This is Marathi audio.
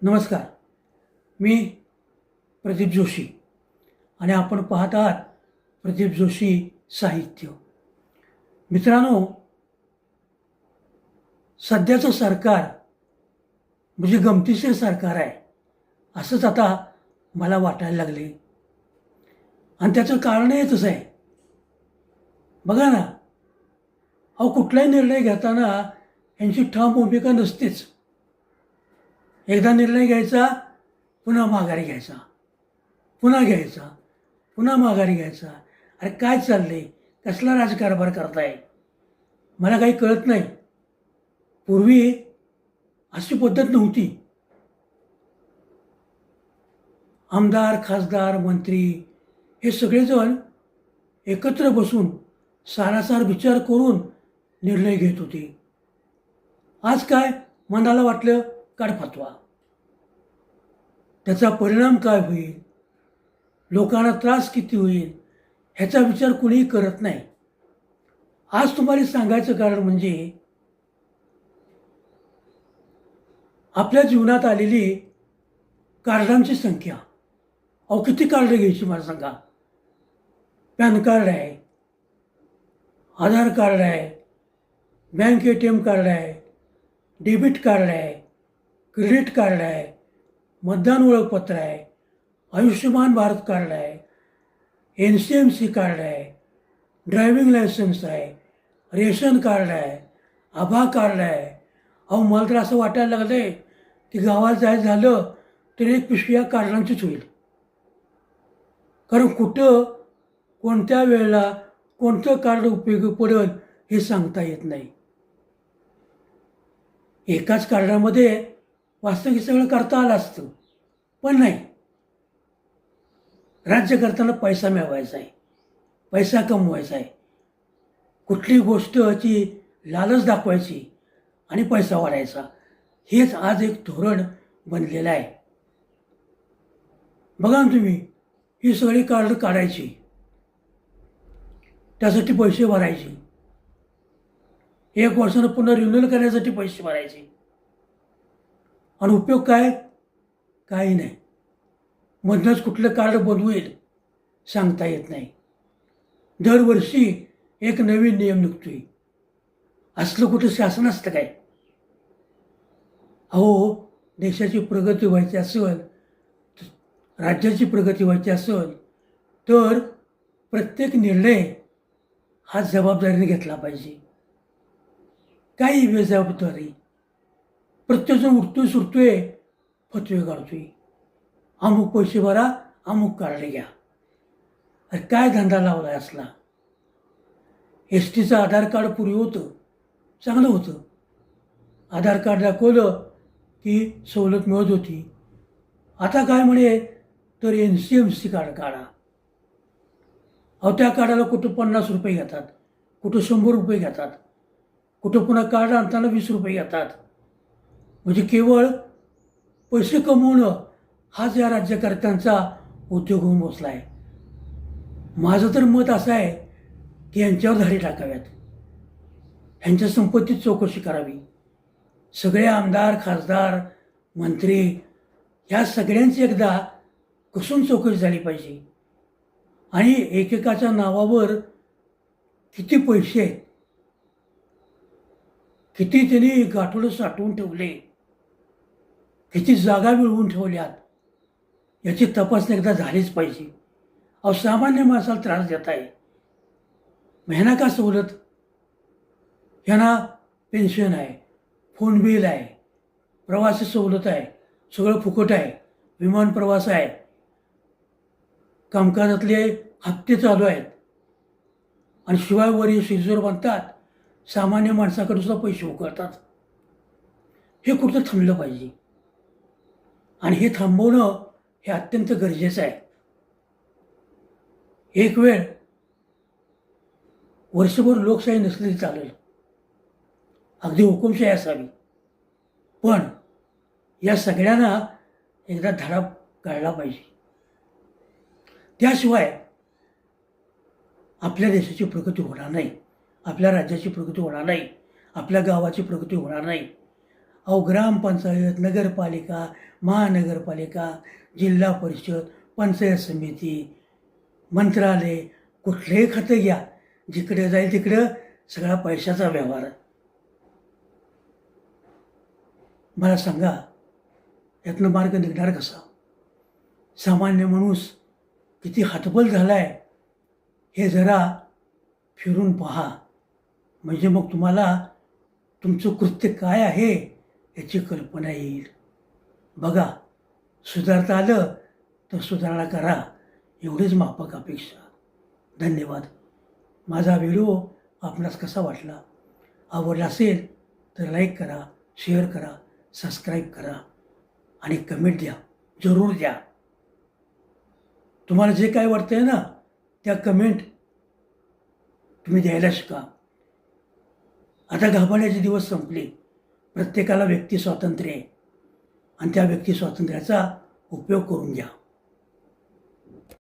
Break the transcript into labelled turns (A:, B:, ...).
A: नमस्कार. मी प्रदीप जोशी आणि आपण पाहत आहात प्रदीप जोशी साहित्य. मित्रांनो, सध्याचं सरकार म्हणजे गमतीशीर सरकार आहे असंच आता मला वाटायला लागले आणि त्याचं कारणही तसं आहे. बघा ना, कुठलाही निर्णय घेताना यांची ठाम भूमिका नसतेच. एकदा निर्णय घ्यायचा, पुन्हा माघारी घ्यायचा, पुन्हा घ्यायचा, पुन्हा माघारी घ्यायचा. अरे काय चाललंय? कसला राजकारभार करताय? मला काही कळत नाही. पूर्वी अशी पद्धत नव्हती. आमदार, खासदार, मंत्री हे सगळेजण एकत्र बसून सारासार विचार करून निर्णय घेत होते. आज काय, मनाला वाटलं काढफातवा. त्याचा परिणाम काय होईल, लोकांना त्रास किती होईल ह्याचा विचार कुणीही करत नाही. आज तुम्हाला सांगायचं कारण म्हणजे आपल्या जीवनात आलेली कार्डांची संख्या. किती कार्ड घ्यायची मला सांगा? पॅन कार्ड आहे, आधार कार्ड आहे, बँक ATM कार्ड आहे, डेबिट कार्ड आहे, क्रेडिट कार्ड आहे, मतदान ओळखपत्र आहे, आयुष्यमान भारत कार्ड आहे, NCMC कार्ड आहे, ड्रायव्हिंग लायसन्स आहे, रेशन कार्ड आहे, आभा कार्ड आहे. मला तर असं वाटायला लागलं आहे की गावात जायचं झालं तरी एक पिशवी या कार्डांचीच होईल. कारण कुठं कोणत्या वेळेला कोणतं कार्ड उपयोगी पडेल हे सांगता येत नाही. एकाच कार्डामध्ये वास्तविक सगळं करता आलं असतं, पण नाही. राज्य करताना पैसा मिळवायचा आहे, पैसा कमवायचा आहे, कुठली गोष्टची लालच दाखवायची आणि पैसा वाढायचा. हेच आज एक धोरण बनलेलं आहे. बघा ना तुम्ही, ही सगळी कार्ड काढायची, त्यासाठी पैसे भरायचे, 1 वर्षानं पुन्हा रिन्युअल करण्यासाठी पैसे भरायचे आणि उपयोग काय? काही नाही. मधनंच कुठलं कार्ड बनवेल सांगता येत नाही. दरवर्षी एक नवीन नियम निघतोय. असलं कुठं शासन असतं काय? देशाची प्रगती व्हायची असेल, राज्याची प्रगती व्हायची असेल तर प्रत्येक निर्णय हा जबाबदारीने घेतला पाहिजे. काही बेजबाबदारी प्रत्येकजण उठतोय सुटतोय, फतवे काढतोय, अमुक पैसे भरा, अमुक कार्ड घ्या. अरे काय धंदा लावलाय असला? STचं आधार कार्ड पूर्वी होतं, चांगलं होतं. आधार कार्ड दाखवलं की सवलत मिळत होती. आता काय म्हणे तर NCMC कार्ड काढा. त्या कार्डाला कुठं 50 रुपये घेतात, कुठं 100 रुपये घेतात, कुठं पुन्हा कार्ड आणताना 20 रुपये घेतात. म्हणजे केवळ पैसे कमवणं हाच या राज्यकर्त्यांचा उद्योग होऊन बसला आहे. माझं तर मत असं आहे की यांच्यावर धाडी टाकाव्यात, ह्यांच्या संपत्तीत चौकशी करावी. सगळे आमदार, खासदार, मंत्री ह्या सगळ्यांची एकदा कसून चौकशी झाली पाहिजे. आणि एकेकाच्या नावावर किती पैसे आहेत, किती त्यांनी गाठोडं साठवून ठेवले, किती जागा मिळवून ठेवल्यात, याची तपासणी एकदा झालीच पाहिजे. सामान्य माणसाला त्रास देत आहे. ह्यांना का सवलत? ह्यांना पेन्शन आहे, फोन बिल आहे, प्रवासी सवलत आहे, सगळं फुकट आहे, विमान प्रवास आहे, कामकाजातले हप्ते चालू आहेत आणि शिवाय वरी शिरजोर बांधतात, सामान्य माणसाकडे सुद्धा पैसे उकळतात. हे कुठं थांबलं पाहिजे आणि हे थांबवणं हे अत्यंत गरजेचं आहे. एक वेळ वर्षभर लोकशाही नसली चालेल, अगदी हुकुमशाही असावी, पण या सगळ्यांना एकदा धडा काढला पाहिजे. त्याशिवाय आपल्या देशाची प्रगती होणार नाही, आपल्या राज्याची प्रगती होणार नाही, आपल्या गावाची प्रगती होणार नाही. अहो ग्रामपंचायत, नगरपालिका, महानगरपालिका, जिल्हा परिषद, पंचायत समिती, मंत्रालय, कुठलेही खातं घ्या, जिकडे जाईल तिकडं सगळा पैशाचा व्यवहार. मला सांगा यातनं मार्ग निघणार कसा? सामान्य माणूस किती हतबल झाला आहे हे जरा फिरून पहा, म्हणजे मग तुम्हाला तुमचं कृत्य काय आहे याची कल्पना येईल. बघा, सुधारता आलं तर सुधारणा करा, एवढीच माफक अपेक्षा. धन्यवाद. माझा व्हिडिओ आपणास कसा वाटला? आवडला असेल तर लाईक करा, शेअर करा, सबस्क्राईब करा आणि कमेंट द्या, जरूर द्या. तुम्हाला जे काय वाटतंय ना त्या कमेंट तुम्ही द्यायला शिका. आता घाबरण्याचे दिवस संपले. प्रत्येकाला व्यक्ती स्वातंत्र्य आहे आणि त्या व्यक्ती स्वातंत्र्याचा उपयोग करून घ्या.